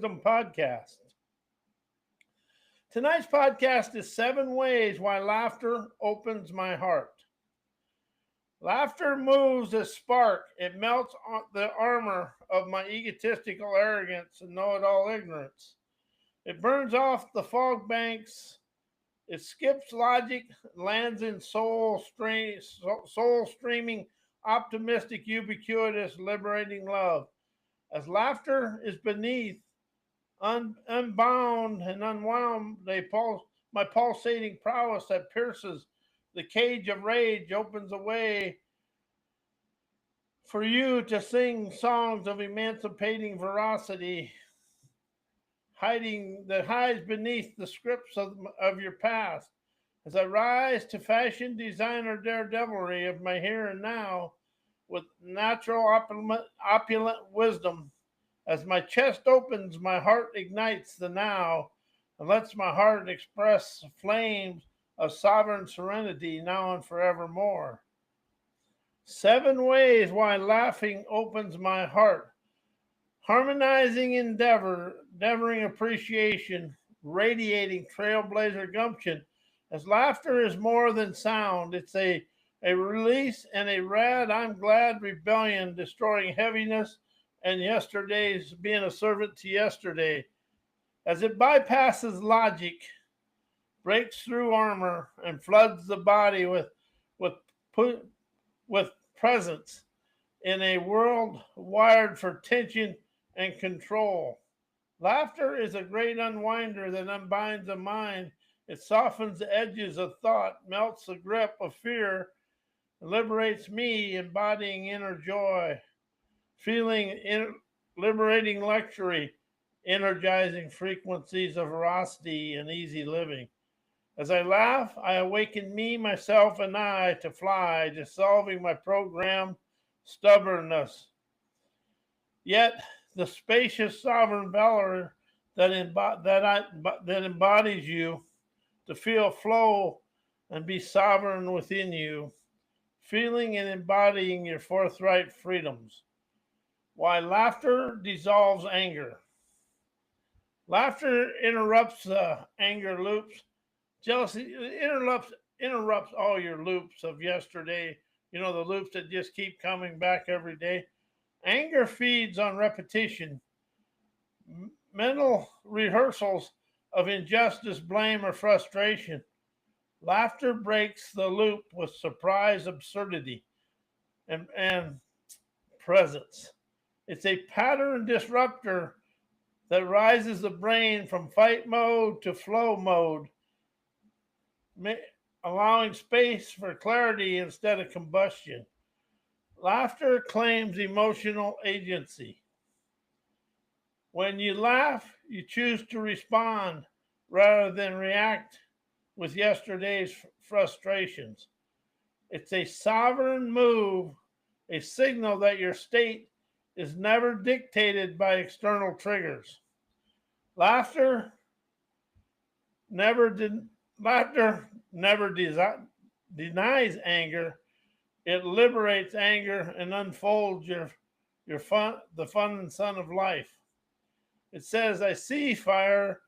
Wisdom Podcast. Tonight's podcast is 7 Ways Why Laughter Opens My Heart. Laughter moves a spark. It melts the armor of my egotistical arrogance and know-it-all ignorance. It burns off the fog banks. It skips logic, lands in soul-streaming, optimistic, ubiquitous, liberating love. As laughter is beneath, unbound and unwound, my pulsating prowess that pierces the cage of rage opens a way for you to sing songs of emancipating veracity, that hides beneath the scripts of your past. As I rise to fashion designer daredevilry of my here and now with natural opulent wisdom, as my chest opens, my heart ignites the now and lets my heart express flames of sovereign serenity now and forevermore. 7 ways why laughing opens my heart. Harmonizing endeavoring appreciation, radiating trailblazer gumption, as laughter is more than sound. It's a release and a rad, I'm glad rebellion, destroying heaviness and yesterday's being a servant to yesterday. As it bypasses logic, breaks through armor, and floods the body with presence in a world wired for tension and control. Laughter is a great unwinder that unbinds the mind. It softens the edges of thought, melts the grip of fear, and liberates me, embodying inner joy, feeling liberating luxury, energizing frequencies of veracity and easy living. As I laugh, I awaken me, myself, and I to fly, dissolving my programmed stubbornness. Yet the spacious sovereign valor that embodies you to feel flow and be sovereign within you, feeling and embodying your forthright freedoms. Why laughter dissolves anger. Laughter interrupts anger loops. Jealousy interrupts all your loops of yesterday. The loops that just keep coming back every day. Anger feeds on repetition, mental rehearsals of injustice, blame, or frustration. Laughter breaks the loop with surprise absurdity and presence. It's a pattern disruptor that rises the brain from fight mode to flow mode, allowing space for clarity instead of combustion. Laughter claims emotional agency. When you laugh, you choose to respond rather than react with yesterday's frustrations. It's a sovereign move, a signal that your state is never dictated by external triggers. Laughter never denies anger. It liberates anger and unfolds the fun and sun of life. It says, I see fire,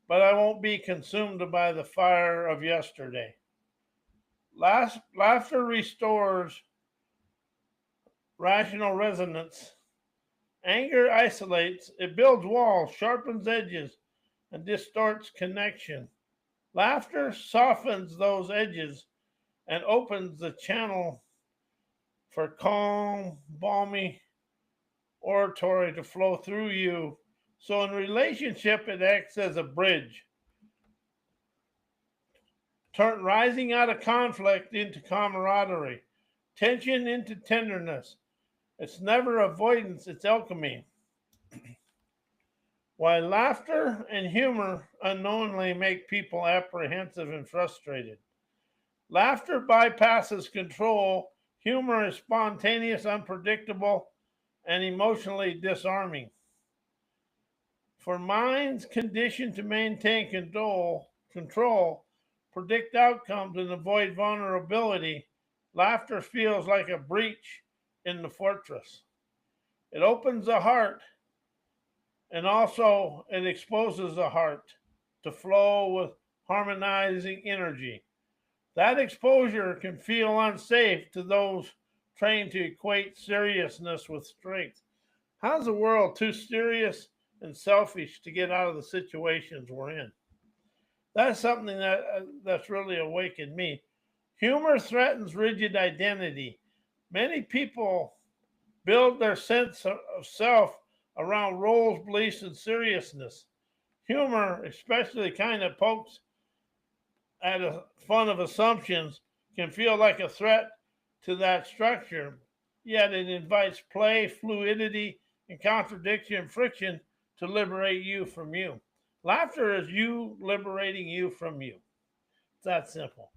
but I won't be consumed by the fire of yesterday. Laughter restores rational resonance. Anger isolates. It builds walls, sharpens edges, and distorts connection. Laughter softens those edges and opens the channel for calm, balmy oratory to flow through you. So in relationship, it acts as a bridge, rising out of conflict into camaraderie, tension into tenderness. It's never avoidance, it's alchemy. Why laughter and humor unknowingly make people apprehensive and frustrated. Laughter bypasses control. Humor is spontaneous, unpredictable, and emotionally disarming. For minds conditioned to maintain control, predict outcomes, and avoid vulnerability, laughter feels like a breach in the fortress. It opens the heart And also, it exposes the heart to flow with harmonizing energy. That exposure can feel unsafe to those trained to equate seriousness with strength. How's the world too serious and selfish to get out of the situations we're in? That's something that's really awakened me. Humor threatens rigid identity. Many people build their sense of self around roles, beliefs, and seriousness. Humor, especially the kind that pokes at a fun of assumptions, can feel like a threat to that structure, yet it invites play, fluidity, and contradiction and friction to liberate you from you. Laughter is you liberating you from you. It's that simple,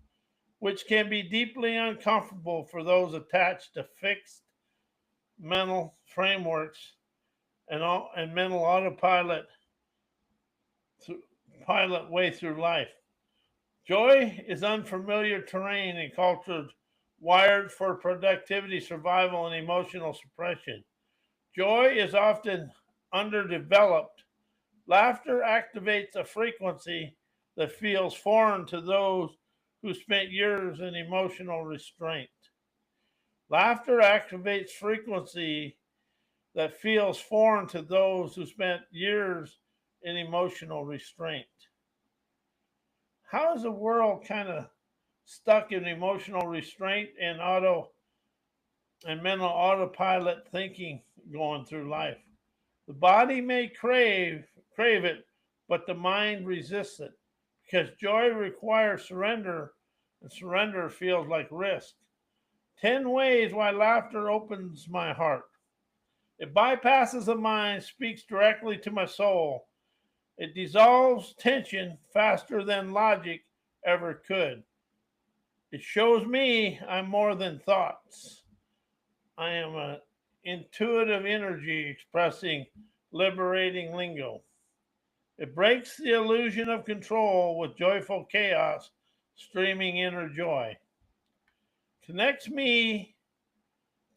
which can be deeply uncomfortable for those attached to fixed mental frameworks and mental autopilot pilot way through life. Joy is unfamiliar terrain in cultures wired for productivity, survival, and emotional suppression. Joy is often underdeveloped. Laughter activates a frequency that feels foreign to those who spent years in emotional restraint. Laughter activates frequency that feels foreign to those who spent years in emotional restraint. How is the world kind of stuck in emotional restraint and mental autopilot thinking going through life? The body may crave it, but the mind resists it because joy requires surrender, and surrender feels like risk. 10 ways why laughter opens my heart. It bypasses the mind, speaks directly to my soul. It dissolves tension faster than logic ever could. It shows me I'm more than thoughts. I am an intuitive energy expressing liberating lingo. It breaks the illusion of control with joyful chaos, streaming inner joy. Connects me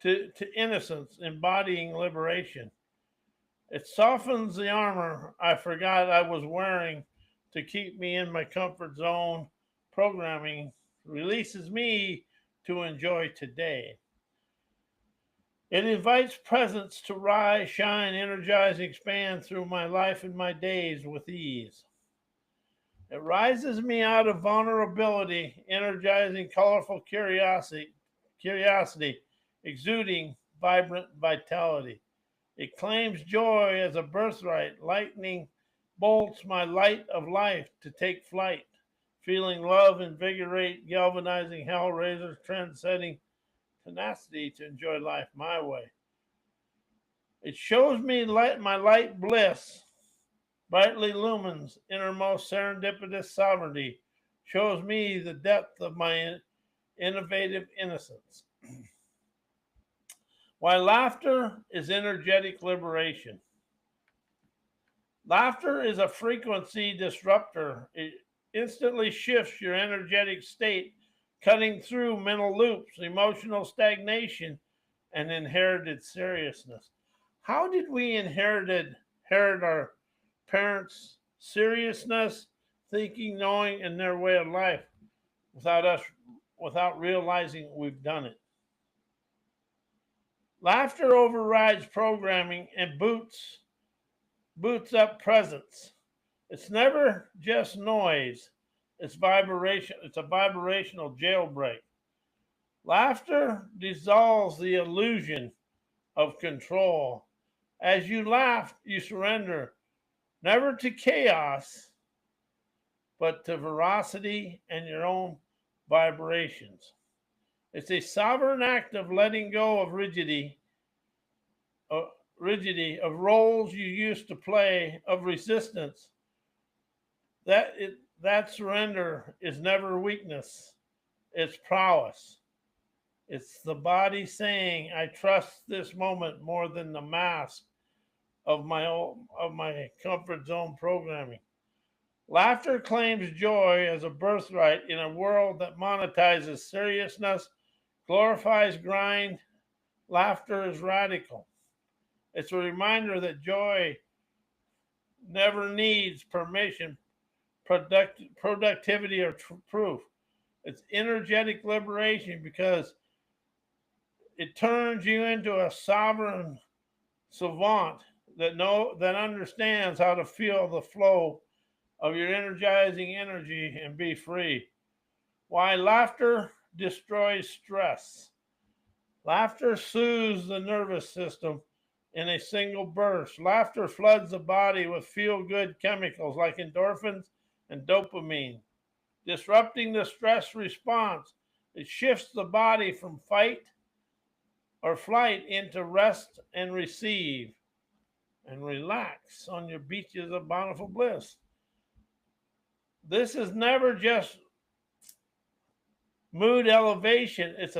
to innocence, embodying liberation. It softens the armor I forgot I was wearing to keep me in my comfort zone. Programming releases me to enjoy today. It invites presence to rise, shine, energize, expand through my life and my days with ease. It rises me out of vulnerability, energizing colorful curiosity, exuding vibrant vitality. It claims joy as a birthright. Lightning bolts my light of life to take flight. Feeling love invigorate, galvanizing hellraisers, trend-setting tenacity to enjoy life my way. It shows me my light bliss, brightly lumens innermost serendipitous sovereignty, shows me the depth of my innovative innocence. Why laughter is energetic liberation. Laughter is a frequency disruptor. It instantly shifts your energetic state, cutting through mental loops, emotional stagnation, and inherited seriousness. How did we inherit our parents' seriousness, thinking, knowing, and their way of life without realizing we've done it? Laughter overrides programming and boots up presence. It's never just noise. It's vibration. It's a vibrational jailbreak. Laughter dissolves the illusion of control. As you laugh, you surrender never to chaos, but to veracity and your own vibrations. It's a sovereign act of letting go of uh, rigidity of roles you used to play, of resistance. That surrender is never weakness; it's prowess. It's the body saying, "I trust this moment more than the mask of my comfort zone programming." Laughter claims joy as a birthright in a world that monetizes seriousness, glorifies grind. Laughter is radical. It's a reminder that joy never needs permission, productivity, or proof. It's energetic liberation because it turns you into a sovereign savant that understands how to feel the flow of your energizing energy and be free. Why laughter destroys stress. Laughter soothes the nervous system in a single burst. Laughter floods the body with feel good chemicals like endorphins and dopamine, disrupting the stress response. It shifts the body from fight or flight into rest and receive and relax on your beaches of bountiful bliss. This is never just mood elevation. It's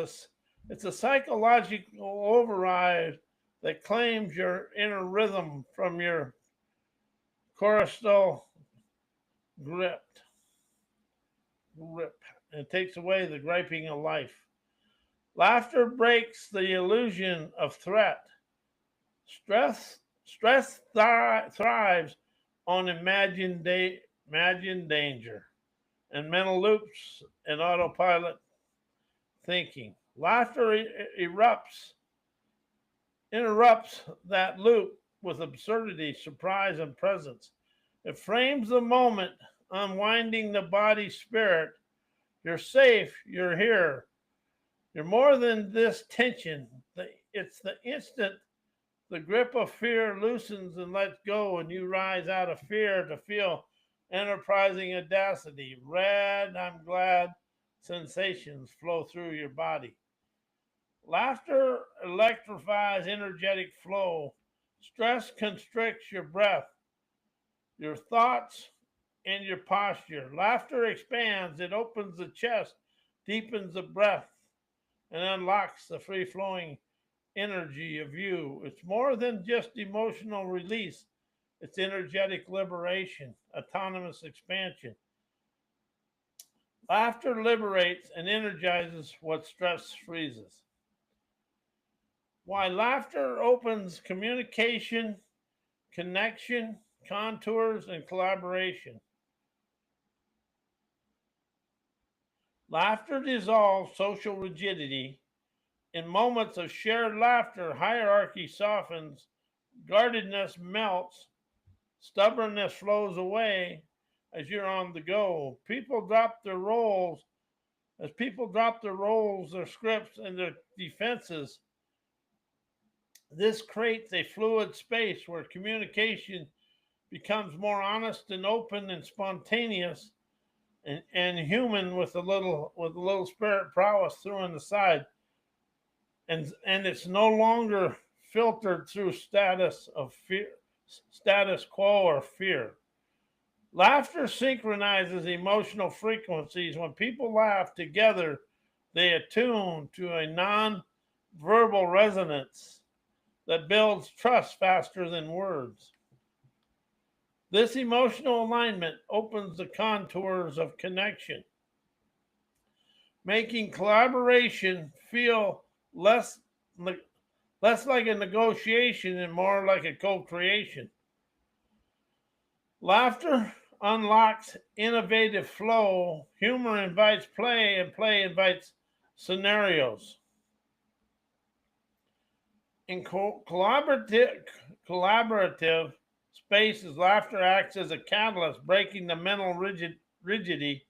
a psychological override that claims your inner rhythm from your choral grip. It takes away the griping of life. Laughter breaks the illusion of threat. Stress thrives on imagined danger and mental loops and autopilot thinking. Laughter interrupts that loop with absurdity, surprise, and presence. It frames the moment, unwinding the body spirit. You're safe, you're here. You're more than this tension. It's the instant the grip of fear loosens and lets go, and you rise out of fear to feel enterprising audacity. Red, I'm glad sensations flow through your body. Laughter electrifies energetic flow. Stress constricts your breath, your thoughts, and your posture. Laughter expands, it opens the chest, deepens the breath, and unlocks the free flowing energy of you. It's more than just emotional release, it's energetic liberation, autonomous expansion. Laughter liberates and energizes what stress freezes. Why laughter opens communication, connection, contours, and collaboration. Laughter dissolves social rigidity. In moments of shared laughter, hierarchy softens, guardedness melts, stubbornness flows away as you're on the go. People drop their roles, their scripts, and their defenses. This creates a fluid space where communication becomes more honest and open and spontaneous and human with a little spirit prowess through on the side. And it's no longer filtered through status quo or fear. Laughter synchronizes emotional frequencies. When people laugh together, they attune to a non-verbal resonance that builds trust faster than words. This emotional alignment opens the contours of connection, making collaboration feel less like a negotiation and more like a co-creation. Laughter unlocks innovative flow. Humor invites play, and play invites scenarios. In collaborative spaces, laughter acts as a catalyst, breaking the mental rigidity,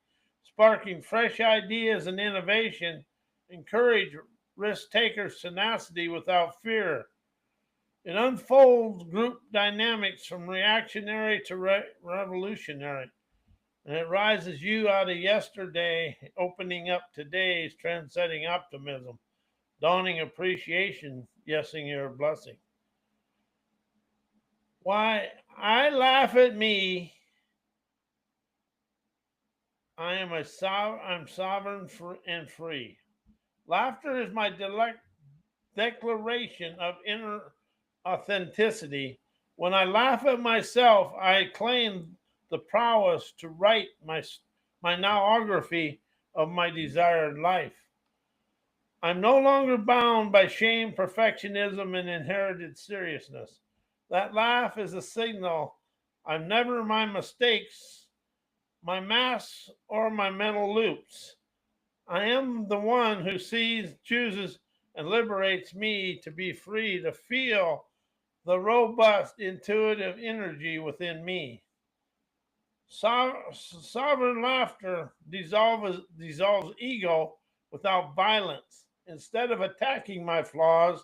sparking fresh ideas and innovation, encourage risk takers' tenacity without fear. It unfolds group dynamics from reactionary to revolutionary, and it rises you out of yesterday, opening up today's trend-setting optimism, dawning appreciation, yesing your blessing. Why I laugh at me, I'm sovereign and free. Laughter is my declaration of inner authenticity. When I laugh at myself, I claim the prowess to write my nowography of my desired life. I'm no longer bound by shame, perfectionism, and inherited seriousness. That laugh is a signal I'm never my mistakes, my masks, or my mental loops. I am the one who sees, chooses, and liberates me to be free to feel the robust, intuitive energy within me. Sovereign laughter dissolves ego without violence. Instead of attacking my flaws,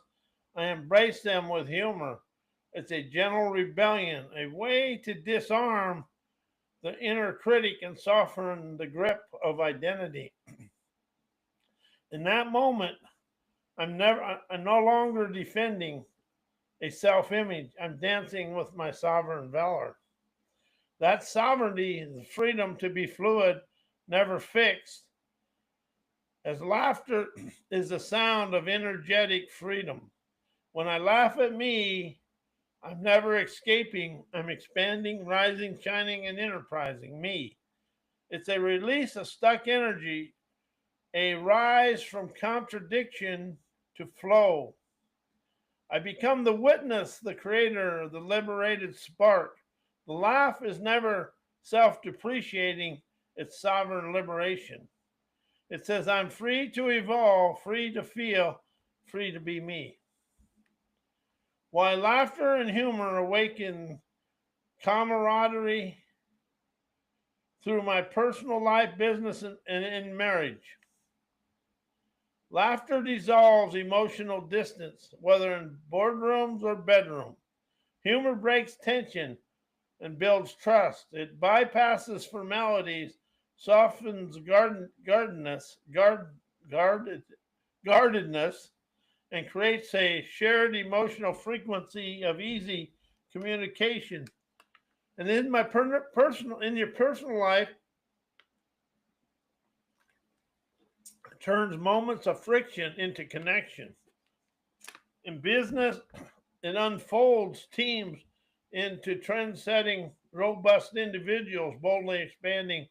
I embrace them with humor. It's a gentle rebellion, a way to disarm the inner critic and soften the grip of identity. In that moment, I'm no longer defending a self-image. I'm dancing with my sovereign valor. That sovereignty, the freedom to be fluid, never fixed, as laughter is the sound of energetic freedom. When I laugh at me, I'm never escaping. I'm expanding, rising, shining, and enterprising me. It's a release of stuck energy, a rise from contradiction to flow. I become the witness, the creator, the liberated spark. The laugh is never self depreciating, it's sovereign liberation. It says, I'm free to evolve, free to feel, free to be me. While laughter and humor awaken camaraderie through my personal life, business, and in marriage. Laughter dissolves emotional distance, whether in boardrooms or bedroom. Humor breaks tension and builds trust. It bypasses formalities, softens guardedness, and creates a shared emotional frequency of easy communication. And in your personal life, it turns moments of friction into connection. In business, it unfolds teams into trend-setting, robust individuals, boldly expanding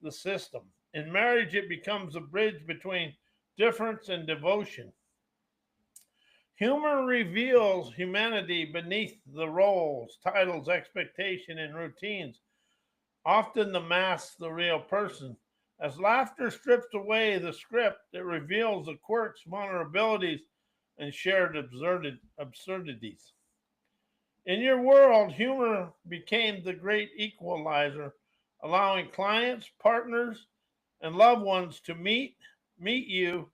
the system. In marriage, it becomes a bridge between difference and devotion. Humor reveals humanity beneath the roles, titles, expectation, and routines. Often the mask the real person. As laughter strips away the script, it reveals the quirks, vulnerabilities, and shared absurdities. In your world, humor became the great equalizer, allowing clients, partners, and loved ones to meet you,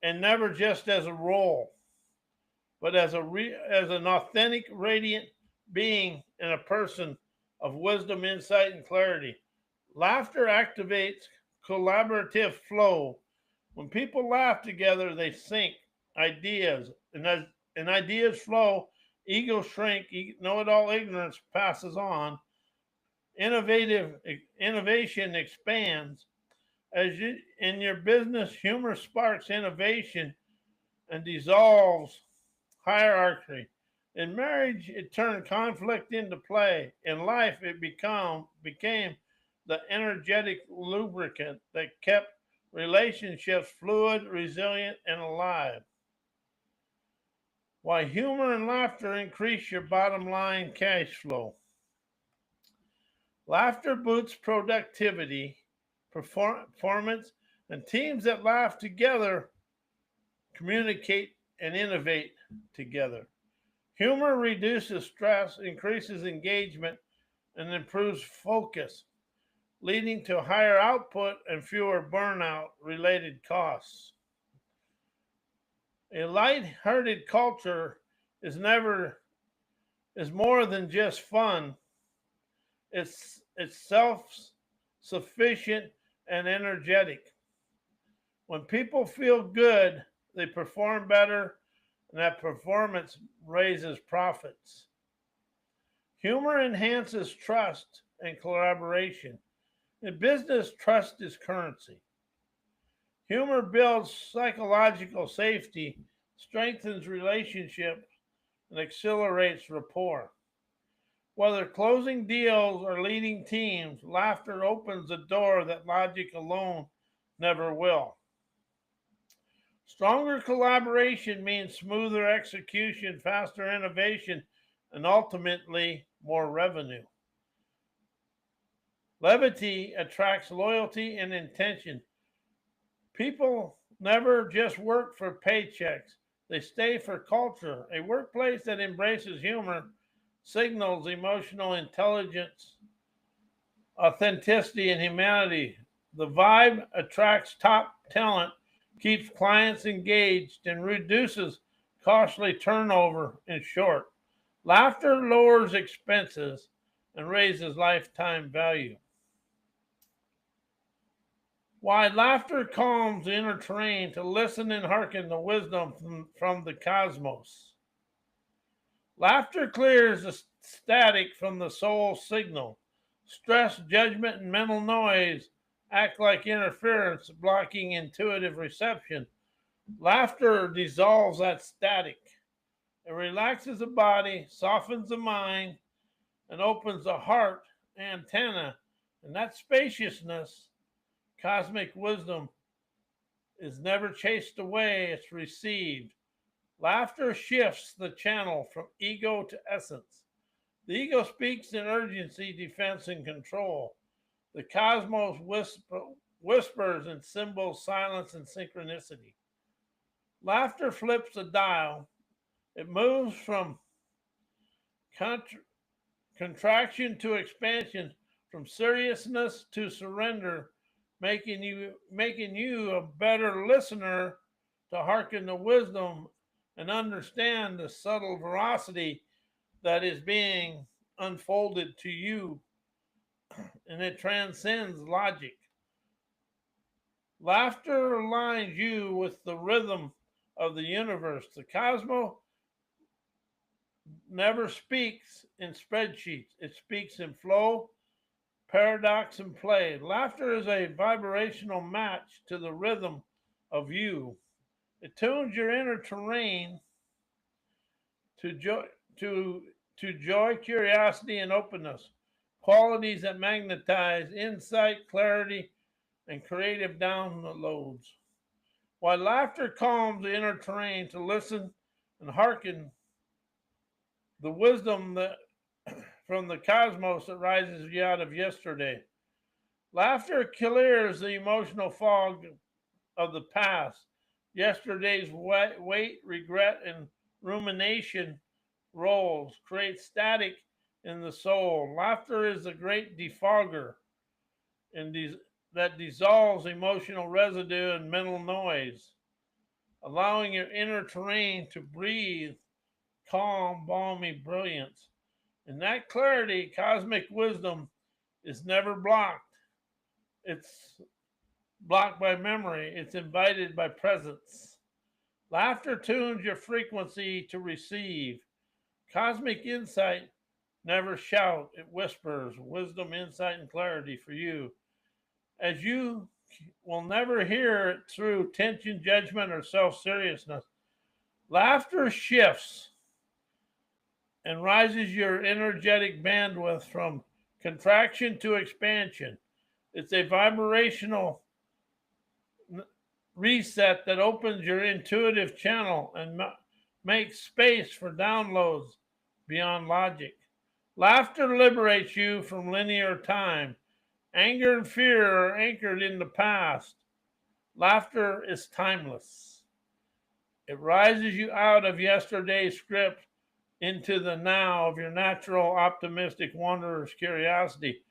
and never just as a role, but as an authentic, radiant being and a person of wisdom, insight, and clarity. Laughter activates collaborative flow. When people laugh together, they sync ideas, and ideas flow, ego shrink, know-it-all ignorance passes on, innovation expands. As you in your business, humor sparks innovation and dissolves hierarchy. In marriage, it turned conflict into play. In life, it became the energetic lubricant that kept relationships fluid, resilient, and alive. Why humor and laughter increase your bottom line cash flow. Laughter boosts productivity, performance, and teams that laugh together communicate and innovate together. Humor reduces stress, increases engagement, and improves focus, leading to higher output and fewer burnout related costs. A light-hearted culture is never is more than just fun. It's self-sufficient and energetic. When people feel good, they perform better, and that performance raises profits. Humor enhances trust and collaboration. In business, trust is currency. Humor builds psychological safety, strengthens relationships, and accelerates rapport. Whether closing deals or leading teams, laughter opens a door that logic alone never will. Stronger collaboration means smoother execution, faster innovation, and ultimately more revenue. Levity attracts loyalty and intention. People never just work for paychecks, they stay for culture. A workplace that embraces humor signals emotional intelligence, authenticity, and humanity. The vibe attracts top talent, keeps clients engaged, and reduces costly turnover. In short, laughter lowers expenses and raises lifetime value. Why laughter calms the inner terrain to listen and hearken to wisdom from the cosmos. Laughter clears the static from the soul signal. Stress, judgment, and mental noise act like interference, blocking intuitive reception. Laughter dissolves that static. It relaxes the body, softens the mind, and opens the heart antenna. And that spaciousness, cosmic wisdom, is never chased away, it's received. Laughter shifts the channel from ego to essence. The ego speaks in urgency, defense, and control. The cosmos whispers in symbols, silence, and synchronicity. Laughter flips the dial. It moves from contra- contraction to expansion, from seriousness to surrender, making you a better listener to hearken to wisdom and understand the subtle veracity that is being unfolded to you, and it transcends logic. Laughter aligns you with the rhythm of the universe. The cosmos never speaks in spreadsheets, it speaks in flow, paradox, and play. Laughter is a vibrational match to the rhythm of you. It tunes your inner terrain to joy, to, to joy, curiosity, and openness, qualities that magnetize insight, clarity, and creative downloads. While laughter calms the inner terrain to listen and hearken the wisdom that from the cosmos that rises you out of yesterday. Laughter clears the emotional fog of the past. Yesterday's weight, regret, and rumination rolls, create static in the soul. Laughter is a great defogger and that dissolves emotional residue and mental noise, allowing your inner terrain to breathe calm, balmy brilliance. And that clarity, cosmic wisdom, is never blocked. It's blocked by memory, it's invited by presence. Laughter tunes your frequency to receive. Cosmic insight never shout, it whispers wisdom, insight, and clarity for you. As you will never hear it through tension, judgment, or self seriousness. Laughter shifts and rises your energetic bandwidth from contraction to expansion. It's a vibrational reset that opens your intuitive channel and makes space for downloads beyond logic. Laughter liberates you from linear time. Anger and fear are anchored in the past. Laughter is timeless. It rises you out of yesterday's script into the now of your natural, optimistic, wondrous curiosity.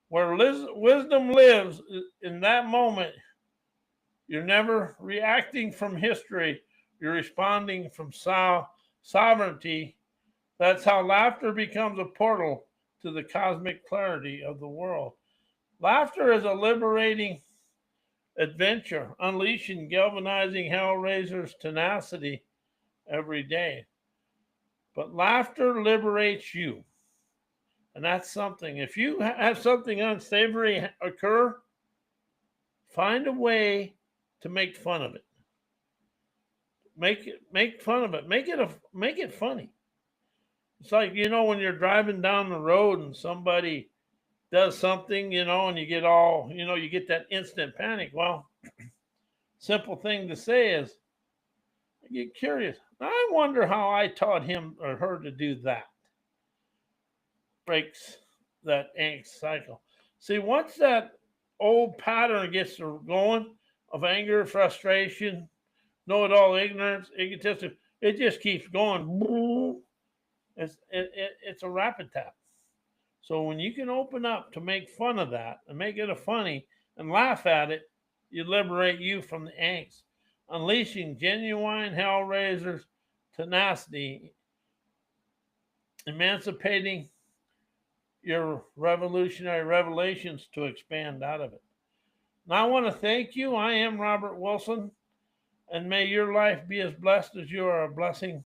Where wisdom lives in that moment, you're never reacting from history, you're responding from sovereignty. That's how laughter becomes a portal to the cosmic clarity of the world. Laughter is a liberating adventure, unleashing, galvanizing Hellraiser's tenacity every day. But laughter liberates you. And that's something. If you have something unsavory occur, find a way to make fun of it. Make fun of it. Make it funny. It's like, when you're driving down the road and somebody does something, and you get all, you get that instant panic. Well, simple thing to say is, I get curious. I wonder how I taught him or her to do that. breaks that angst cycle. See, once that old pattern gets going of anger, frustration, know-it-all ignorance, egotistic, it just keeps going. It's a rapid tap. So when you can open up to make fun of that and make it a funny and laugh at it, you liberate you from the angst, unleashing genuine hellraiser's tenacity, emancipating your revolutionary revelations to expand out of it. Now I want to thank you. I am Robert Wilson, and may your life be as blessed as you are a blessing